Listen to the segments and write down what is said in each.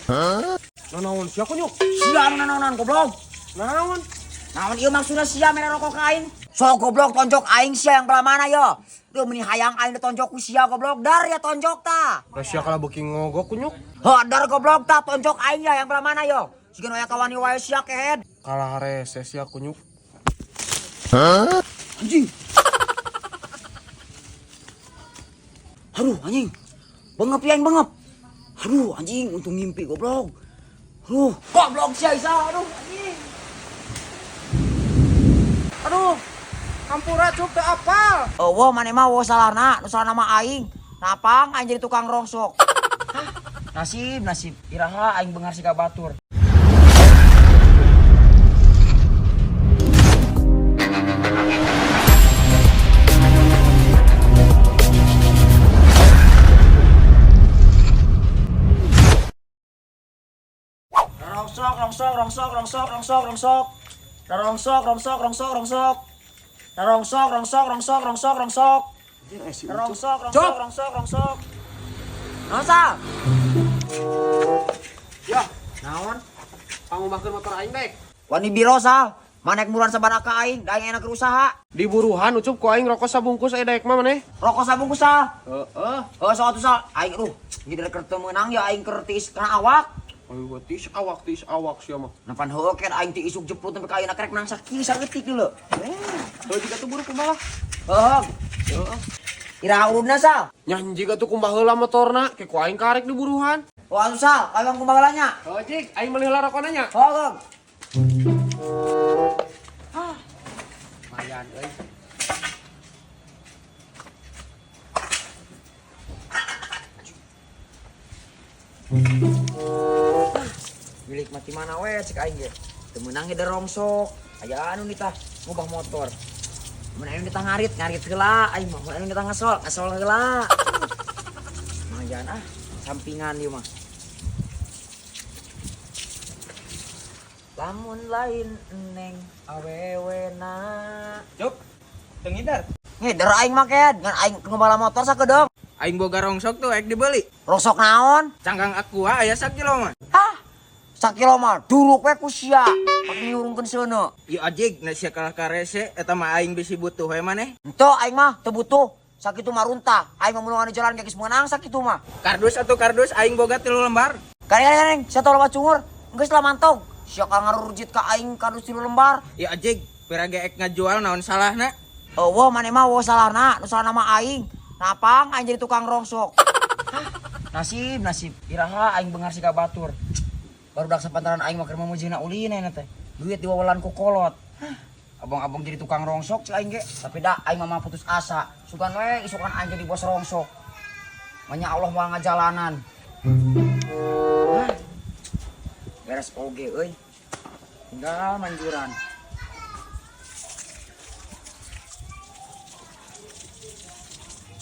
Nanaon sia kunyuk? Sia nanaonan goblok. Naon? Naon ieu maksudna sia mere rokok ka aing? So goblok tonjok aing sia yang belah mana yo? Duh meni hayang aing ditonjok ku sia goblok. Dar ya tonjok ta. Da sia kala beuki ngogok kunyuk. Heuh dar goblok ta tonjok aing ya yang belah mana yo? Sieun aya kawani wae sia kehead. Kalah rese sia kunyuk. Anjing. Aduh anjing. Bengep ya aing bengep. Aduh anjing untung ngimpi goblok. Aduh goblok sia Isa. Aduh anjing. Aduh. Hampura cuk teu apal. Eueuh maneh mah wo salarna, nu salah nama aing. Napang aing jadi tukang rongsok. Hah, nasib iraha aing beungar siga batur. Rongsok. Nosa. Ya, Naon? pangumahkeun motor aing dek. Wani biro sal. Manek muruan sabana ka aing, da aing enak usaha. Di buruhan ucup ku aing rokok sabungkus dek mah maneh. Rokok sabungkus sal. Heeh. Sok atuh sal. Aing jadi keur teu meunang ya aing keur tiis kana awak. Ayo tis awak sia mah. Napan heueuh ken aing ti isuk jeprut sampai ka ayeuna krek nang sakili saeutik deuleu. Heuh jiga tuh buru kumaha? Heuh. Iraha urudna sal. Nya jiga tuh kumaha heula motorna, ke ku aing karek di buruhan. Oh atuh sal, kawang kumbagalanya. Heuh cik, aing meuli heula rokona nya. Heuh. Mayan euy. Milik mati mana we cek aing ge. Teu meunang ge da rongsok. Aya anu nitah ngubah motor. Mun anu nitah ngarit heula aing mah. Mun anu nitah ngasol heula. Mayan sampingan ieu mah. Lamun lain eneng awewena. Cuk, teu ngidar. Ngeder aing mah ked, ngan aing ngembala motor sakedeung. Aing boga rongsok tuh ek dibeli. Rongsok naon? Cangkang aqua aya 1 kilo mah. Hah? Sakilo mah duruk we ku sia. Pake nyurungkeun seuneu. Ieu ajig na sia kalah karese eta mah aing bisi butuh we maneh. Henteu aing mah teu butuh. Sakitu mah runtah. Aing mah mulungan di jalan geus meunang sakitu mah. Kardus atau kardus aing boga 3 lembar. Kadang-kadang satu lembar cungur. Geus lah mantong. Sia ka ngarurujit ka aing kardus 3 lembar. Ieu ajig pirage ek ngajual naon salahna? Eueuh maneh mah wo salarna, nu salah nama aing. Napang aing jadi tukang rongsok. Hah, nasib iraha aing beungar siga batur. Barudak sapantaran aing mah keur mamujina ulin eta teh. Duit diwawalan ku kolot. Hah, abang-abang jadi tukang rongsok cik aing ge. Tapi da aing mah putus asa. Sugan we isukan aing jadi bos rongsok. Manya Allah moal ngajalanan. Hah. Beres oge euy. Tinggal manjuran.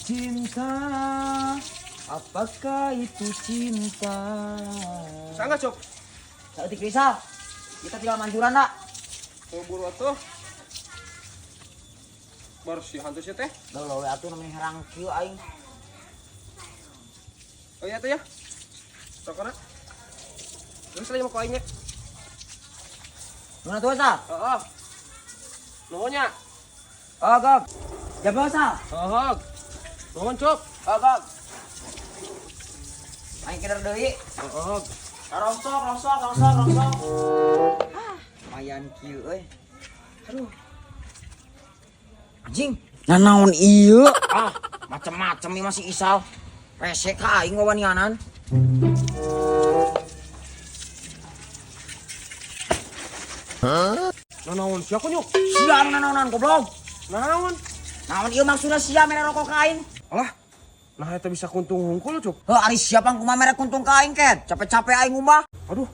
Cinta, apakah itu cinta? Sangga cuk. Saeutik Rizal, kita tinggal manjuran dak. Teu buru atuh. Baru si hantu sia teh. Leuh we atuh namanya herang kieu aing. Oh iya tuh ya. Rokona. Terus lagi mau ku aing nya. Nuna tuh Sal? Heeh. Nuhun nya. Oh, Gog. Jabal Sal? Heeh. Nuhun cuk. Oh, Gog. Aing keder deui. Heeh. Rongsok. Lumayan kieu euy. Aduh. Anjing, nanaon ieu? Macem-macem ieu masih Isal. Rese ka aing wawanianan. Nanaon sia kunyuk? Sia nanaonan goblok. Naon? Naon ieu maksudna sia mere rokok ka aing? Alah. Nah eta bisa kuntung hungkul cuk. Heuh ari siapa kumaha mere kuntung ka aing ket? Capek-capek aing ngubah. Aduh.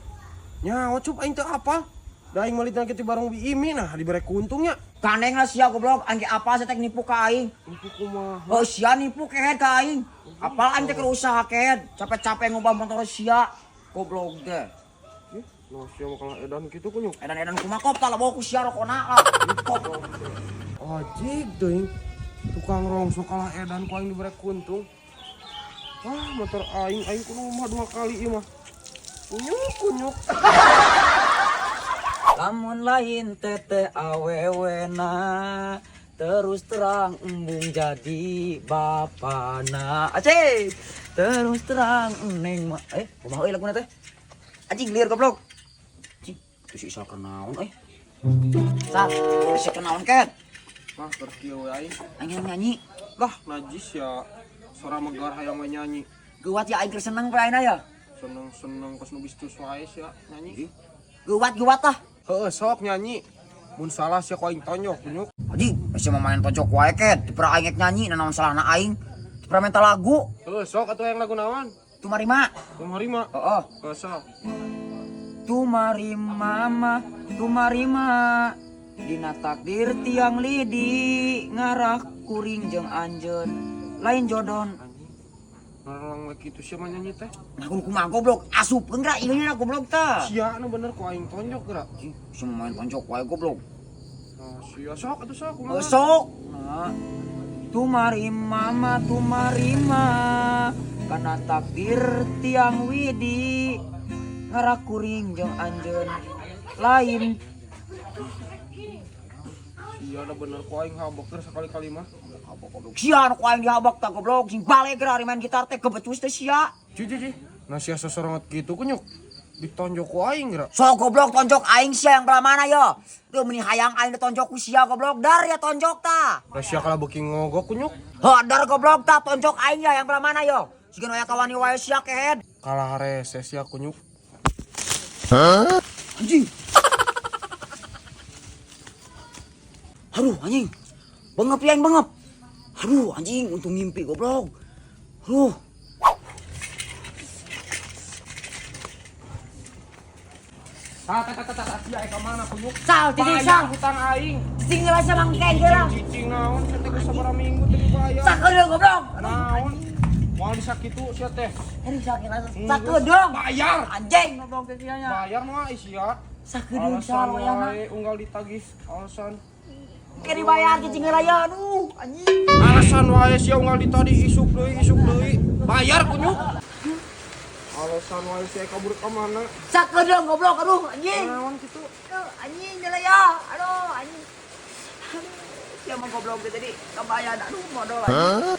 Nyawa cup aing teu apal. Da aing malitna kitu bareng bi Imi nah dibere kuntungnya. Gandeng lah sia goblok, aing ge apal saya tek nipu ka aing. Nipu kumaha? Heuh sia nipu kehead ka aing. Apal aing teh keur usaha kehead, capek-capek ngubah motor sia. Goblok teh. Nah sia mah kalah edan kitu kunyuk. Edan-edan kumaha kop tah bawa ku sia rokona lah. Goblok. Ajig teuing. Tukang rongsok kalah edan ku aing dibere kuntung. Wah, motor aing kudu mah 2 kali ieu mah. Kunyuk. Lamun lain teteh awewena terus terang embung jadi bapana. Aceh. Terus terang neng kumaha euy laguna teh? Anjing liar goblok. Anjing, si Isal kenaon Sal, si kenaon ket? Mah terkieu aing. Aing nyanyi. Lah najis ya. Sora megar hayang we nyanyi. Geuwat ya aing keur seneng poe ayeuna ya. Seneng pas nu bistus wae sia nyanyi. Geuwat tah. Heeh, sok nyanyi. Mun salah sia ku aing tonjok kunyuk. Anjing, masih mau main tonjok wae ket. Dipera aing nyanyi naon salahna aing. Dipera minta lagu. Heeh, sok atuh yang lagu naon? Tumarima. Kumarima. Heeh. Heeh, sok. Tumarima dina takdir tiang lidi ngarah kuring jeung anjeun lain jodon. Ngarang we kitu sia mah nyanyi teh. Nah kumaha goblok asupkeun ra ieu nya goblok tah. Sia nu bener ku aing tonjok geura. Semua main tonjok wae goblok. Nah, sia sok atuh sok kumaha. Sok. Nah. Tumarima kana takdir tiang widi ngarah kuring jeung anjeun lain. Iya da bener ku aing habak keur sakali-kali mah. Sia anu ku aing dihabak tah goblok sing bale geura ari main gitar teh kebecus teh sia. Ji. Nah sia sasorongot kitu kunyuk. Ditonjok ku aing geura. So goblok tonjok aing sia yang belah mana yo? Teu meni hayang aing ditonjok ku sia goblok dar ya tonjok tah. Lah sia kala beuki ngogok kunyuk. Dar goblok tah tonjok aing ya yang belah mana yo? Sieun aya kawani wae sia kehed. Kalah rese sia kunyuk. Anjing. Aduh anjing. Bengep ya bengep. Aduh anjing untung ngimpi goblok. Aduh. Sia eka mana kunyuk? Sal titik Bayar sal. hutang aing. Cicing ngerasa mangkeng geura. Cicing naon sia teh geus sabaraha minggu teh dibayar. Sakedeung goblok. Naon? Moal disakitu sia teh. Ini sakit sakedeung. Bayar. Anjing goblok teh sia nya. Bayar mah sia. Sakedeung Alasan sal wayahna. wae unggal ditagih alasan. Kayak dibayar cicing raya aduh anjing. Alasan wae sia unggal ditagih isuk deui. Bayar kunyuk. Alasan wae sia kabur ka mana? Sakedeung goblok aduh anjing. Naon kitu? Anjing raya. Aduh anjing. Sia mah goblok teh tadi kabayan aduh modal anjing.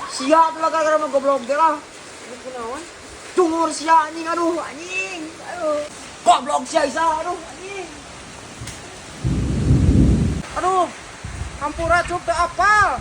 Sia tuh lah gara-gara mah goblok teh lah. Kunaon? Cungur sia anjing aduh anjing. Aduh. Goblok sia Isa aduh anjing. Aduh. Hampura cup teh apal.